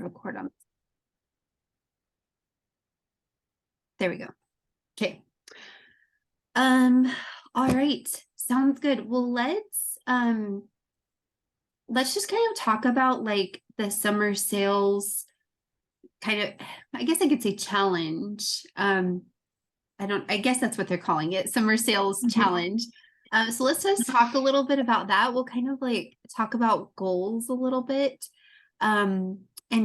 record on. There we go. Okay. All right. Sounds good. Well, let's just kind of talk about like the summer sales kind of, I guess I could say challenge. I guess that's what they're calling it, summer sales challenge. So let's just talk a little bit about that. We'll kind of like talk about goals a little bit. And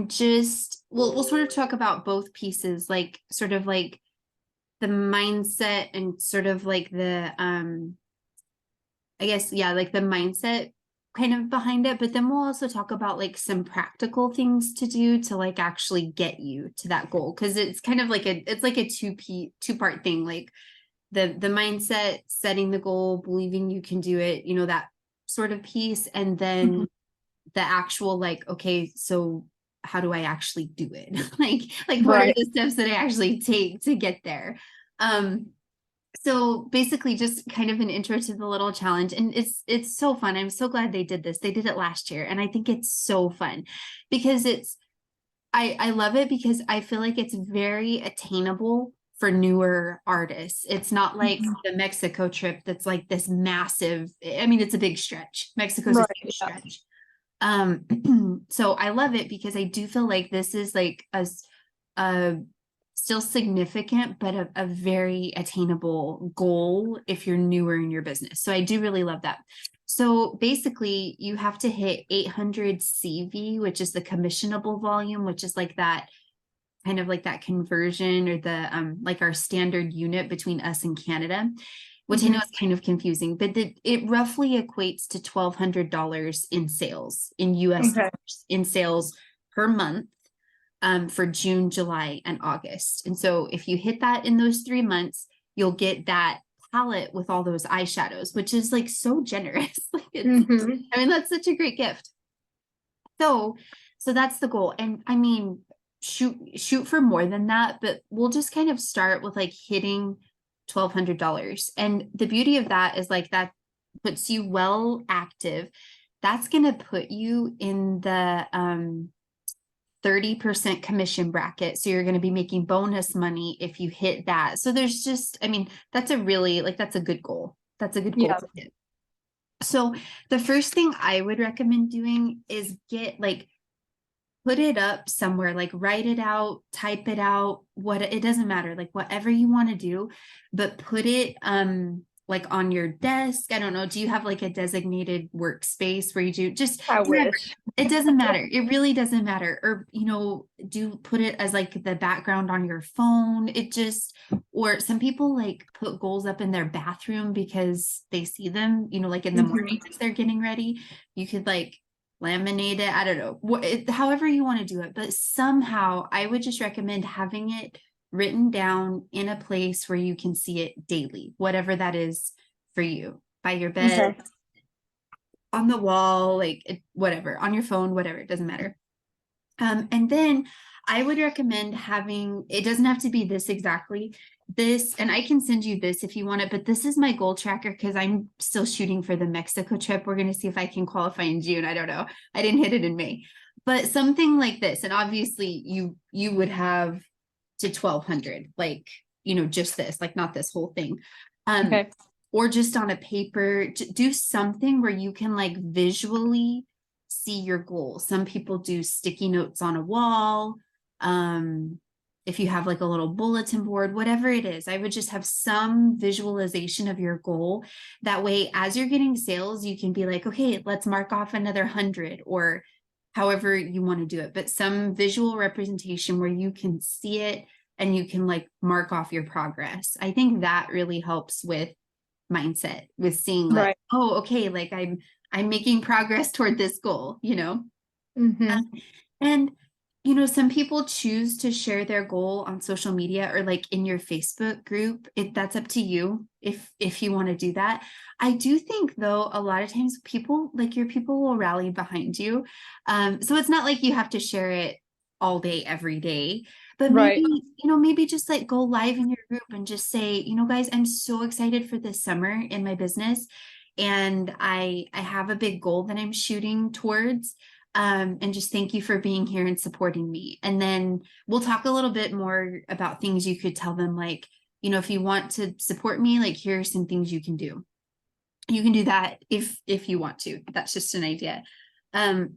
just we'll sort of talk about both pieces, like sort of like the mindset and sort of like the I guess, yeah, like the mindset kind of behind it. But then we'll also talk about like some practical things to do to like actually get you to that goal. Cause it's kind of like it's like a two-part thing, like the mindset, setting the goal, believing you can do it, you know, that sort of piece. And then the actual like, okay, so how do I actually do it? like what are the steps that I actually take to get there? So basically just kind of an intro to the little challenge, and it's so fun. I'm so glad they did this. They did it last year, and I think it's so fun because I love it because I feel like it's very attainable for newer artists. It's not like the Mexico trip that's like this massive, I mean, it's a big stretch. Mexico's a big stretch. So I love it because I do feel like this is like a still significant, but a very attainable goal if you're newer in your business. So I do really love that. So basically you have to hit 800 CV, which is the commissionable volume, which is like that kind of like that conversion or the like our standard unit between us and Canada, which I know is kind of confusing, but it roughly equates to $1,200 in sales in US dollars in sales per month for June, July, and August. And so if you hit that in those 3 months, you'll get that palette with all those eyeshadows, which is like so generous. Like I mean, that's such a great gift. So that's the goal. And I mean, shoot for more than that, but we'll just kind of start with like hitting $1,200. And the beauty of that is like that puts you well active. That's going to put you in the 30% commission bracket. So you're going to be making bonus money if you hit that. So there's just, I mean, that's a really like, that's a good goal. That's a good goal to hit. So the first thing I would recommend doing is put it up somewhere, like write it out, type it out, it doesn't matter, like whatever you want to do, but put it like on your desk. I don't know. Do you have like a designated workspace where you do just it doesn't matter. It really doesn't matter. Or, you know, put it as like the background on your phone. Or some people like put goals up in their bathroom because they see them, you know, like in the morning as they're getting ready. You could like laminate it. I don't know, however you want to do it. But somehow I would just recommend having it written down in a place where you can see it daily, whatever that is for you, by your bed, on the wall, like whatever, on your phone, whatever, it doesn't matter. And then I would recommend it doesn't have to be this exactly this, and I can send you this if you want it, but this is my goal tracker because I'm still shooting for the Mexico trip. We're going to see if I can qualify in June. I don't know. I didn't hit it in May, but something like this. And obviously you would have to 1,200, like, you know, just this, like not this whole thing. Or just on a paper, do something where you can like visually see your goal. Some people do sticky notes on a wall. If you have like a little bulletin board, whatever it is, I would just have some visualization of your goal. That way, as you're getting sales, you can be like, okay, let's mark off another 100 or however you want to do it, but some visual representation where you can see it and you can like mark off your progress. I think that really helps with mindset, with seeing like, oh, okay, like I'm making progress toward this goal, you know? And, you know, some people choose to share their goal on social media or like in your Facebook group. That's up to you if you want to do that. I do think though, a lot of times your people will rally behind you. So it's not like you have to share it all day, every day, but maybe, you know, maybe just like go live in your group and just say, you know, guys, I'm so excited for this summer in my business. And I have a big goal that I'm shooting towards. And just thank you for being here and supporting me. And then we'll talk a little bit more about things you could tell them, like, you know, if you want to support me, like, here are some things you can do. You can do that if you want to. That's just an idea. And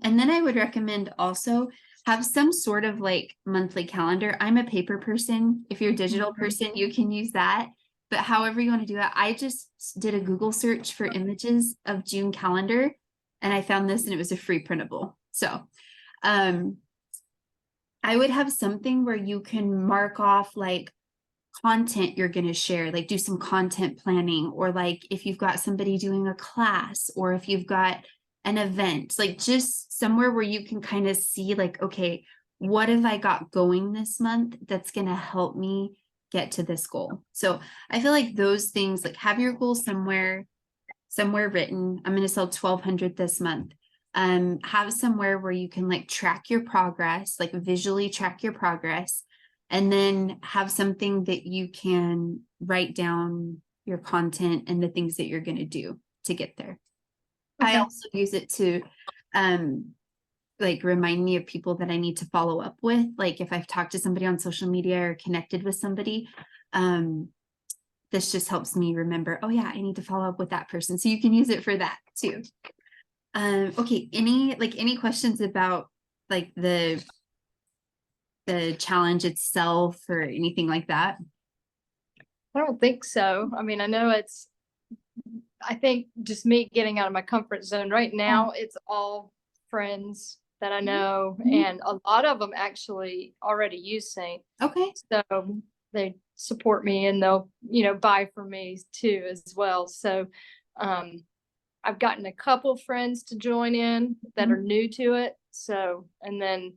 then I would recommend also have some sort of like monthly calendar. I'm a paper person. If you're a digital person, you can use that. But however you want to do it, I just did a Google search for images of June calendar, and I found this, and it was a free printable. So I would have something where you can mark off like content you're going to share, like do some content planning, or like if you've got somebody doing a class, or if you've got an event, like just somewhere where you can kind of see like, okay, what have I got going this month that's going to help me get to this goal? So I feel like those things, like have your goal somewhere written. I'm going to sell 1,200 this month. Have somewhere where you can like track your progress, like visually track your progress, and then have something that you can write down your content and the things that you're going to do to get there. Okay. I also use it to like remind me of people that I need to follow up with. Like if I've talked to somebody on social media or connected with somebody, this just helps me remember, oh yeah, I need to follow up with that person. So you can use it for that too. Okay, any questions about like the challenge itself or anything like that? I don't think so. I mean, I think just me getting out of my comfort zone right now, it's all friends that I know, and a lot of them actually already use Saint. Okay. So they support me, and they'll, buy from me too as well. So I've gotten a couple friends to join in that are new to it. So, and then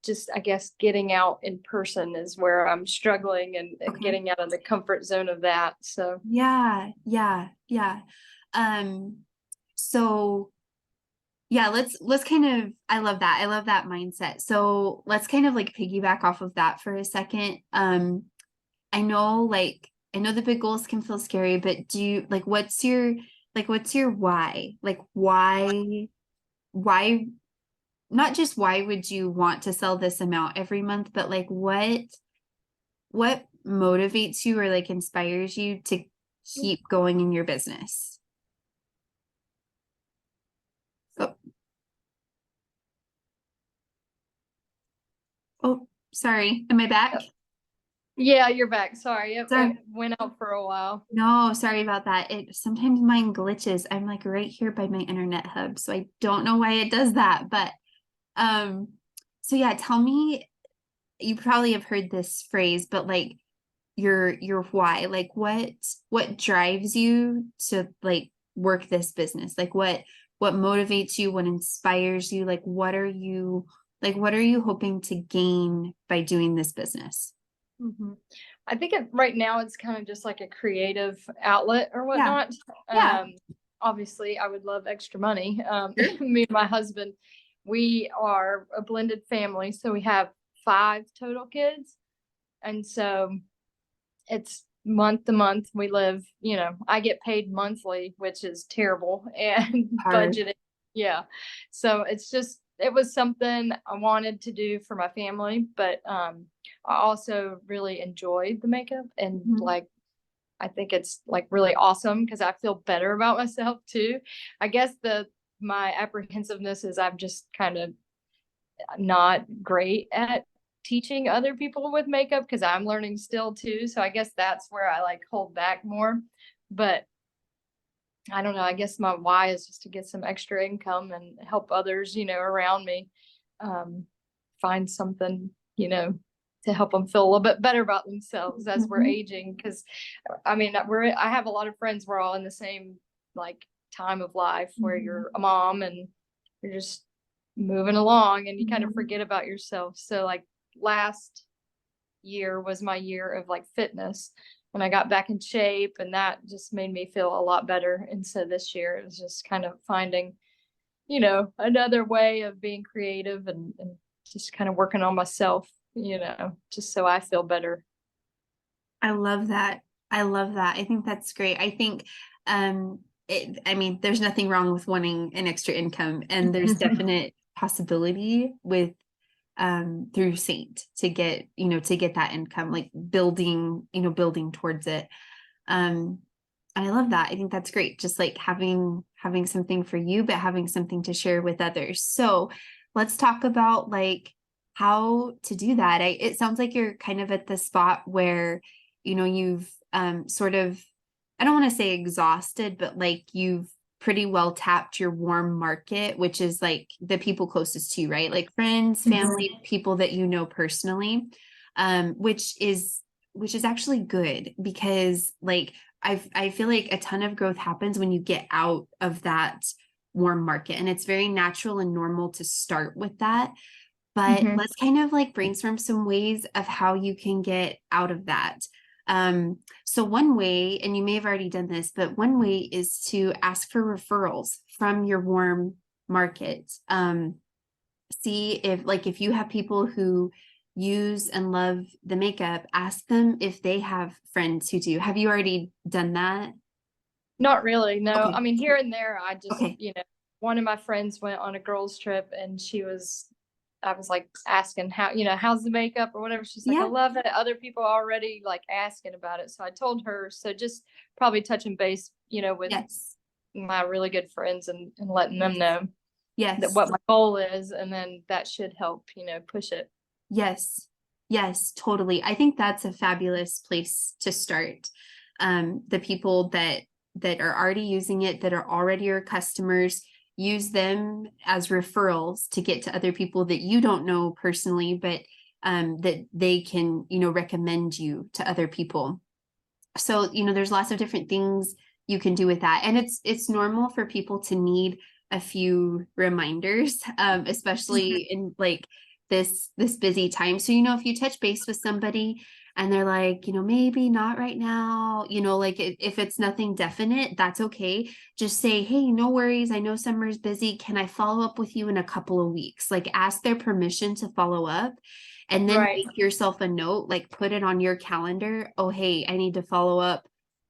just, I guess, getting out in person is where I'm struggling, and getting out of the comfort zone of that. So yeah. So yeah, let's kind of, I love that mindset. So let's kind of like piggyback off of that for a second. I know the big goals can feel scary, but do you like, what's your why? Like why, not just why would you want to sell this amount every month, but like what motivates you or like inspires you to keep going in your business? Oh, sorry. Am I back? Yeah, you're back. Sorry. It went out for a while. No, sorry about that. Sometimes mine glitches. I'm like right here by my internet hub, so I don't know why it does that. But so yeah, tell me, you probably have heard this phrase, but like your why, like what drives you to like work this business? Like what motivates you, what inspires you? Like what are you hoping to gain by doing this business? I think right now it's kind of just like a creative outlet or whatnot. Yeah. Obviously I would love extra money. Me and my husband, we are a blended family, so we have 5 total kids, and so it's month to month. We live, I get paid monthly, which is terrible, and budgeting. Yeah. So it was something I wanted to do for my family, but I also really enjoyed the makeup, and like I think it's like really awesome because I feel better about myself too. I guess my apprehensiveness is I'm just kind of not great at teaching other people with makeup because I'm learning still too. So I guess that's where I like hold back more. But I don't know. I guess my why is just to get some extra income and help others, around me find something, to help them feel a little bit better about themselves as we're aging. Because I mean, I have a lot of friends. We're all in the same like time of life where you're a mom and you're just moving along, and you kind of forget about yourself. So like last year was my year of like fitness, when I got back in shape, and that just made me feel a lot better. And so this year it was just kind of finding, another way of being creative and just kind of working on myself, just so I feel better. I love that. I think that's great. I think, I mean, there's nothing wrong with wanting an extra income, and there's possibility with through Saint to get, to get that income, like building, building towards it. And I love that. I think that's great. Just like having something for you, but having something to share with others. So let's talk about like how to do that. It sounds like you're kind of at the spot where, you've sort of, I don't want to say exhausted, but like you've pretty well tapped your warm market, which is like the people closest to you, right? Like friends, family, people that you know personally, which is actually good because like I feel like a ton of growth happens when you get out of that warm market, and it's very natural and normal to start with that. But let's kind of like brainstorm some ways of how you can get out of that. So one way, and you may have already done this, but one way is to ask for referrals from your warm market. See if you have people who use and love the makeup, ask them if they have friends who do. Have you already done that? Not really, no. Okay. I mean, here and there, I just, Okay. one of my friends went on a girls' trip and I was like asking how's the makeup or whatever. She's like, I Yeah. love it. Other people are already like asking about it. So I told her, so just probably touching base, with Yes. my really good friends and letting them know that Yes. what my goal is. And then that should help, push it. Yes. Yes, totally. I think that's a fabulous place to start. The people that are already using it, that are already your customers, use them as referrals to get to other people that you don't know personally, but that they can, recommend you to other people. So, there's lots of different things you can do with that. And it's normal for people to need a few reminders, especially in like this busy time. So, if you touch base with somebody and they're like, maybe not right now, like if it's nothing definite, that's okay. Just say, hey, no worries. I know summer's busy. Can I follow up with you in a couple of weeks? Like ask their permission to follow up. And then Right. make yourself a note, like put it on your calendar. Oh, hey, I need to follow up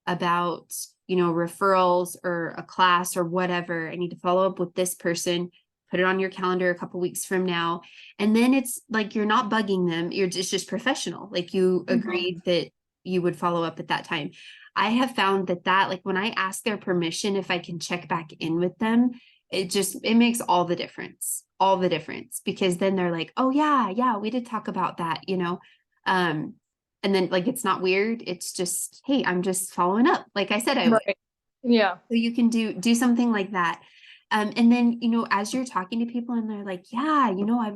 about, referrals or a class or whatever. I need to follow up with this person. Put it on your calendar a couple weeks from now. And then it's like you're not bugging them. It's just professional. Like you agreed that you would follow up at that time. I have found that like when I ask their permission, if I can check back in with them, it makes all the difference, because then they're like, oh yeah, we did talk about that, um and then like it's not weird, it's just, hey, I'm just following up like I said I would. Right. Yeah. So you can do something like that. And then, as you're talking to people and they're like, yeah,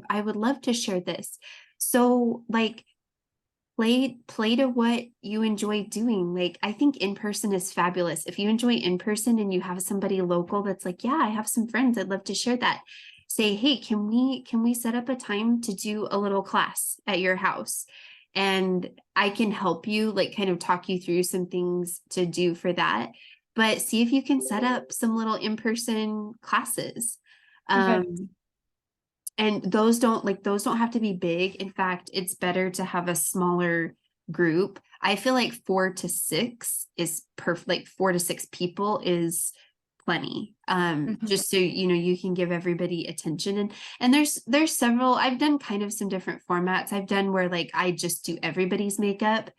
I would love to share this. So like play to what you enjoy doing. Like I think in person is fabulous. If you enjoy in person and you have somebody local that's like, yeah, I have some friends, I'd love to share that. Say, hey, can we set up a time to do a little class at your house? And I can help you, like kind of talk you through some things to do for that. But see if you can set up some little in-person classes. Okay. And those don't have to be big. In fact, it's better to have a smaller group. I feel like 4 to 6 is perfect. Like 4 to 6 people is plenty. Just so you can give everybody attention. And there's several. I've done kind of some different formats. I've done where like I just do everybody's makeup.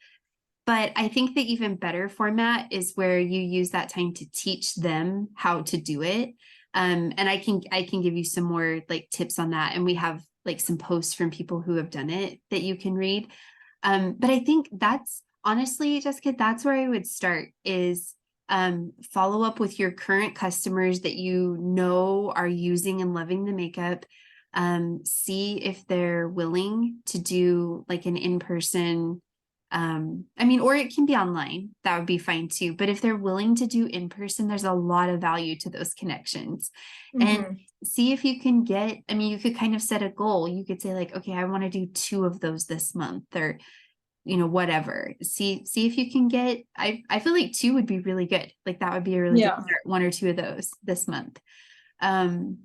But I think the even better format is where you use that time to teach them how to do it. And I can give you some more like tips on that. And we have like some posts from people who have done it that you can read. But I think that's honestly, Jessica, that's where I would start is follow up with your current customers that you know are using and loving the makeup. See if they're willing to do like an in-person, or it can be online, that would be fine too. But if they're willing to do in person, there's a lot of value to those connections. And see if you can you could kind of set a goal. You could say like, okay, I want to do 2 of those this month, or whatever. See if you can get, I feel like 2 would be really good. Like that would be a really good start, 1 or 2 of those this month. And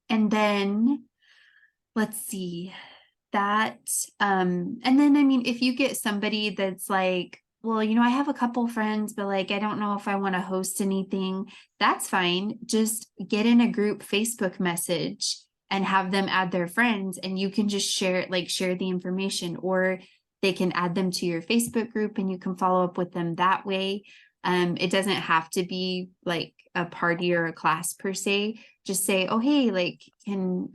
then let's see that. And then if you get somebody that's like, well, I have a couple friends, but like I don't know if I want to host anything, that's fine. Just get in a group Facebook message and have them add their friends, and you can just share the information, or they can add them to your Facebook group and you can follow up with them that way. It doesn't have to be like a party or a class per se. Just say, oh, hey, like, can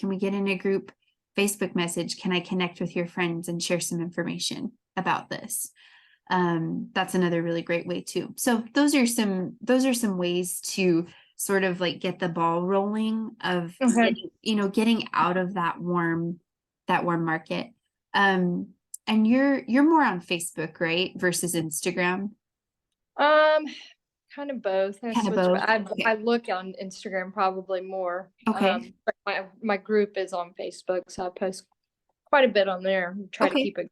we get in a group Facebook message? Can I connect with your friends and share some information about this? That's another really great way too. So those are some ways to sort of like get the ball rolling of getting out of that warm market. And you're more on Facebook, right? Versus Instagram. Kind of both. Kind of both. I look on Instagram probably more. Okay. But my group is on Facebook, so I post quite a bit on there. Try to keep it going.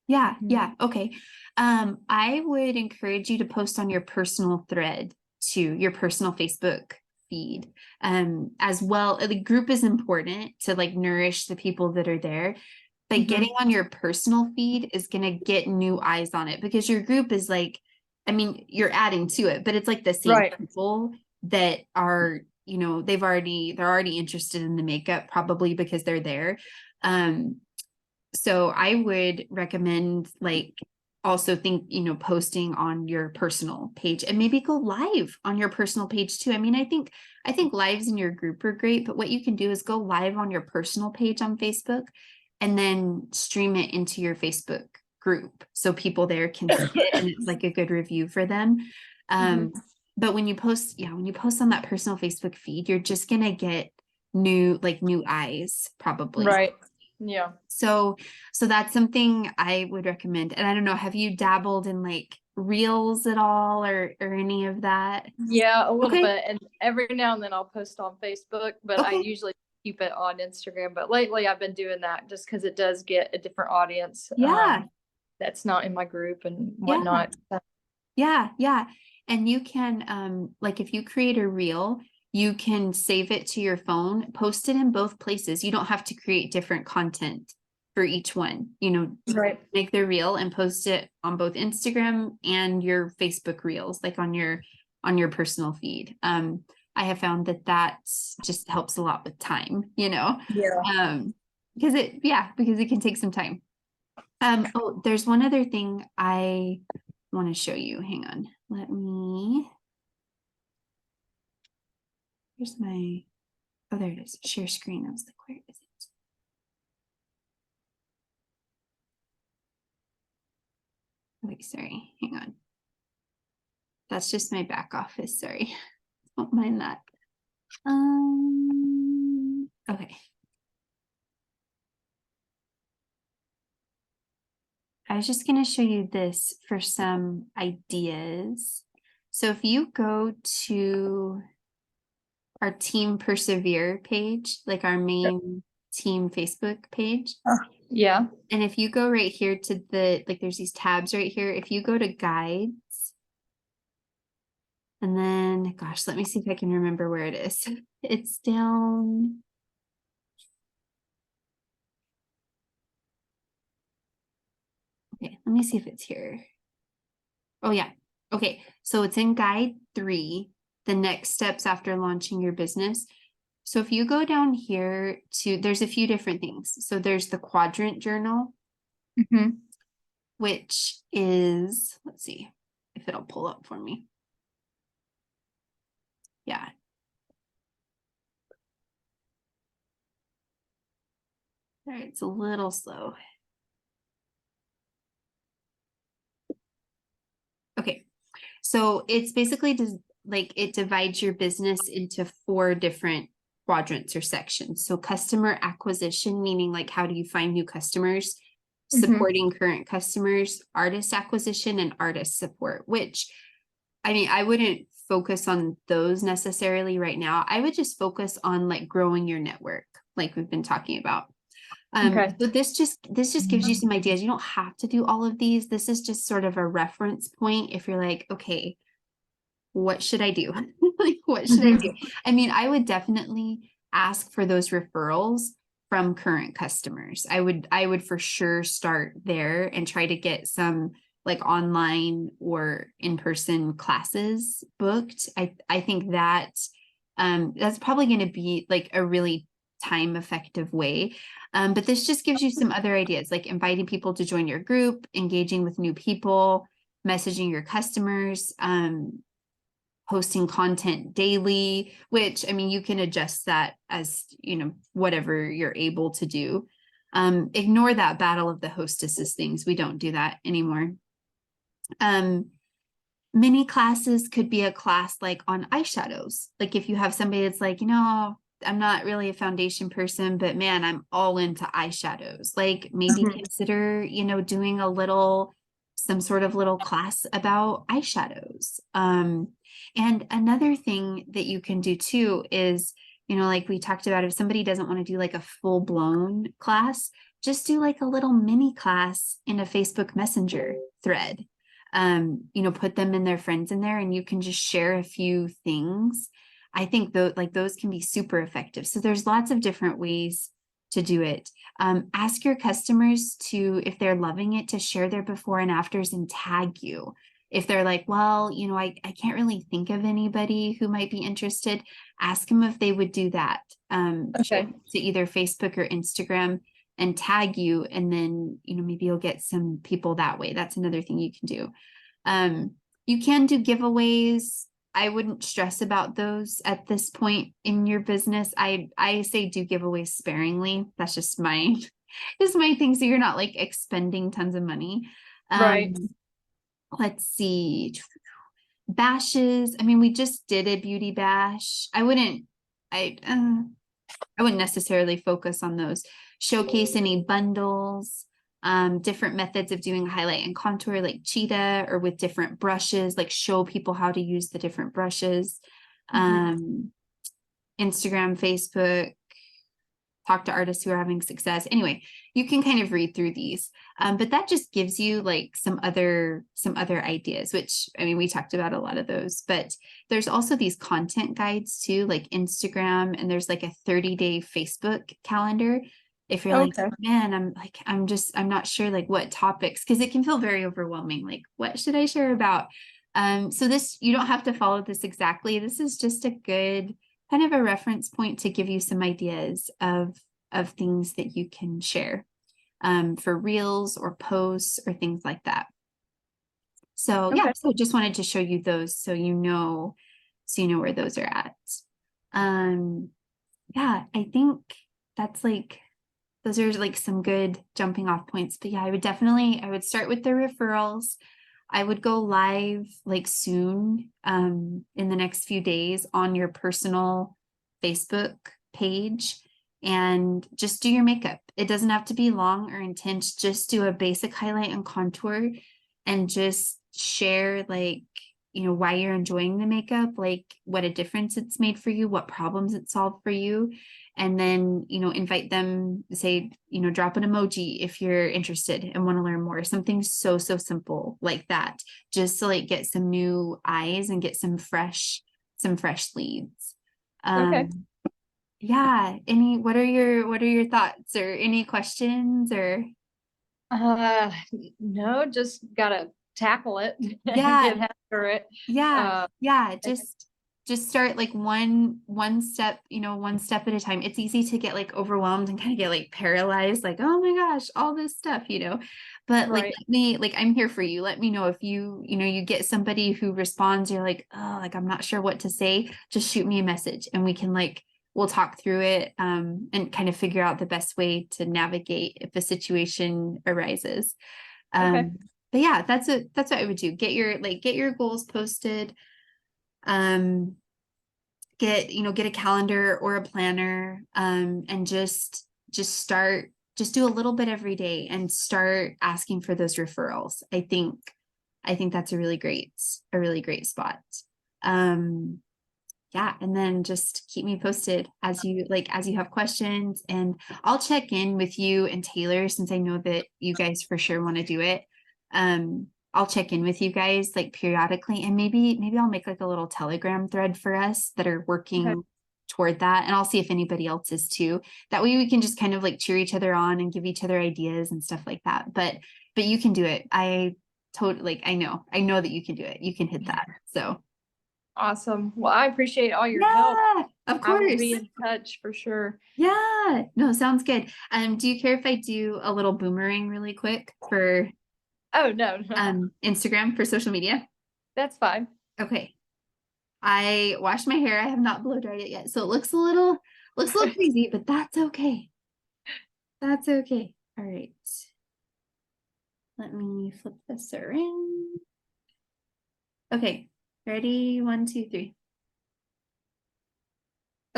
Yeah, yeah. Okay. I would encourage you to post on your personal thread too, your personal Facebook feed. As well, the group is important to like nourish the people that are there. But getting on your personal feed is gonna get new eyes on it, because your group is like, I mean, you're adding to it, but it's like the same people that are, they're already interested in the makeup, probably because they're there. So I would recommend like also posting on your personal page, and maybe go live on your personal page too. I mean, I think lives in your group are great, but what you can do is go live on your personal page on Facebook and then stream it into your Facebook group so people there can see it and it's like a good review for them. But when you post on that personal Facebook feed, you're just gonna get new eyes probably. Right. Yeah. So that's something I would recommend. And I don't know, have you dabbled in like reels at all or any of that? Yeah, a little bit. And every now and then I'll post on Facebook, but I usually keep it on Instagram. But lately I've been doing that just because it does get a different audience. Yeah. That's not in my group and whatnot. Yeah. Yeah. And you can, like if you create a reel, you can save it to your phone, post it in both places. You don't have to create different content for each one, make the reel and post it on both Instagram and your Facebook reels, like on your personal feed. I have found that just helps a lot with time, because it can take some time. Oh, there's one other thing I want to show you. Hang on. Here's my, oh, there it is. Share screen. I was like, where is it? Wait, sorry. Hang on. That's just my back office. Sorry. Don't mind that. Okay. I was just going to show you this for some ideas. So if you go to our Team Persevere page, like our main team Facebook page. Yeah. And if you go right here to there's these tabs right here. If you go to guides, and then, gosh, let me see if I can remember where it is. It's down. Okay, let me see if it's here. Oh yeah. Okay, so it's in guide 3, the next steps after launching your business. So if you go down here there's a few different things. So there's the quadrant journal, which is, let's see if it'll pull up for me. Yeah. All right, it's a little slow. Okay, so it's basically it divides your business into 4 different quadrants or sections. So customer acquisition, meaning like how do you find new customers, supporting current customers, artist acquisition, and artist support, which, I mean, I wouldn't focus on those necessarily right now. I would just focus on like growing your network, like we've been talking about. So this just gives you some ideas. You don't have to do all of these. This is just sort of a reference point if you're like, okay, what should I do? Like, what should I do? I mean, I would definitely ask for those referrals from current customers. I would for sure start there and try to get some like online or in-person classes booked. I think that that's probably going to be like a really time effective way. But this just gives you some other ideas, like inviting people to join your group, engaging with new people, messaging your customers, posting content daily, which, I mean, you can adjust that as, whatever you're able to do. Ignore that battle of the hostesses things. We don't do that anymore. Mini classes could be a class like on eyeshadows. Like if you have somebody that's like, I'm not really a foundation person, but man, I'm all into eyeshadows. Like maybe consider, doing some sort of little class about eyeshadows. And another thing that you can do too is, like we talked about, if somebody doesn't want to do like a full blown class, just do like a little mini class in a Facebook Messenger thread. Put them and their friends in there, and you can just share a few things. I think those can be super effective. So there's lots of different ways to do it. Ask your customers to, if they're loving it, to share their before and afters and tag you. If they're like, well, I can't really think of anybody who might be interested, ask them if they would do that. Okay. To either Facebook or Instagram and tag you, and then, maybe you'll get some people that way. That's another thing you can do. You can do giveaways. I wouldn't stress about those at this point in your business. I say do giveaways sparingly. That's just my thing. So you're not like expending tons of money. Right. Let's see. Bashes. I mean, we just did a beauty bash. I wouldn't necessarily focus on those. Showcase any bundles, different methods of doing highlight and contour like cheetah, or with different brushes, like show people how to use the different brushes. Instagram, Facebook, talk to artists who are having success. Anyway, you can kind of read through these, but that just gives you like some other ideas, which, I mean, we talked about a lot of those, but there's also these content guides too, like Instagram, and there's like a 30-day Facebook calendar. If you're like, man, I'm not sure like what topics, because it can feel very overwhelming. Like, what should I share about? So this, you don't have to follow this exactly. This is just a good kind of a reference point to give you some ideas of things that you can share for reels or posts or things like that. So yeah, so just wanted to show you those so you know where those are at. Yeah, I think that's like, those are like some good jumping off points. But yeah, I would start with the referrals. I would go live like soon, in the next few days on your personal Facebook page, and just do your makeup. It doesn't have to be long or intense. Just do a basic highlight and contour, and just share like, why you're enjoying the makeup, like what a difference it's made for you, what problems it solved for you. And then, invite them, say, drop an emoji if you're interested and want to learn more. Something so simple like that, just to like get some new eyes and get some fresh leads. Yeah. What are your thoughts, or any questions, or? No, just gotta tackle it. Yeah. And get after it. Yeah. Just start like one step, one step at a time. It's easy to get like overwhelmed and kind of get like paralyzed, like, oh my gosh, all this stuff, but like, I'm here for you. Let me know if you get somebody who responds, you're like, oh, like, I'm not sure what to say. Just shoot me a message, and we'll talk through it, and kind of figure out the best way to navigate if a situation arises. But yeah, that's what I would do. Get your goals posted. Get a calendar or a planner, and just do a little bit every day and start asking for those referrals. I think that's a really great spot. Yeah, and then just keep me posted as you have questions, and I'll check in with you and Taylor, since I know that you guys for sure want to do it. I'll check in with you guys like periodically, and maybe I'll make like a little Telegram thread for us that are working toward that, and I'll see if anybody else is too. That way we can just kind of like cheer each other on and give each other ideas and stuff like that. But you can do it. I know that you can do it. You can hit that. So awesome. Well, I appreciate all your help. Of I will course. be in touch for sure. Yeah. No, sounds good. Do you care if I do a little boomerang really quick for Oh, no, no, Instagram for social media? that's fine. Okay. I washed my hair. I have not blow dried it yet. So it looks a little crazy, but that's okay. That's okay. All right. Let me flip this around. Okay. Ready? 1, 2, 3.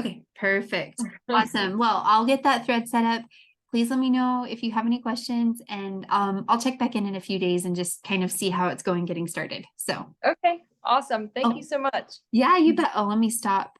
Okay, perfect. Awesome. Well, I'll get that thread set up. Please let me know if you have any questions, and I'll check back in a few days and just kind of see how it's going getting started. So, Okay, awesome. Thank you oh, so much. yeah, you bet. Oh, let me stop